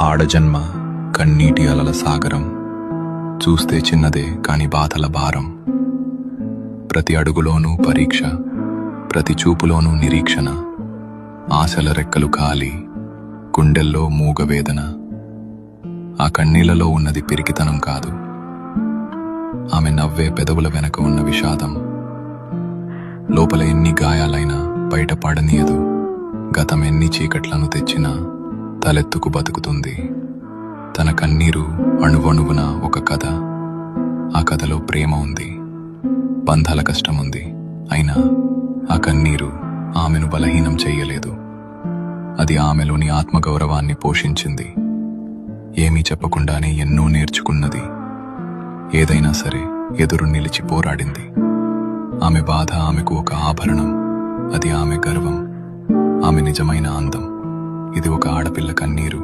ఆడజన్మ కన్నీటి అలల సాగరం, చూస్తే చిన్నదే కాని బాధల భారం. ప్రతి అడుగులోనూ పరీక్ష, ప్రతి చూపులోనూ నిరీక్షణ. ఆశల రెక్కలు కాలి, గుండెల్లో మూగవేదన. ఆ కన్నీళ్లలో ఉన్నది పిరికితనం కాదు, ఆమె నవ్వే పెదవుల వెనక ఉన్న విషాదం. లోపల ఎన్ని గాయాలైనా బయట పడనీయదు, గతం ఎన్ని చీకట్లను తెచ్చినా తలెత్తుకు బతుకుతుంది. తన కన్నీరు అణువణువున ఒక కథ. ఆ కథలో ప్రేమ ఉంది, బంధాల కష్టముంది. అయినా ఆ కన్నీరు ఆమెను బలహీనం చెయ్యలేదు. అది ఆమెలోని ఆత్మగౌరవాన్ని పోషించింది. ఏమీ చెప్పకుండానే ఎన్నో నేర్చుకున్నది. ఏదైనా సరే ఎదురు నిలిచి పోరాడింది. ఆమె బాధ ఆమెకు ఒక ఆభరణం, అది ఆమె గర్వం, ఆమె నిజమైన అందం. ఇది ఒక ఆడపిల్ల కన్నీరు.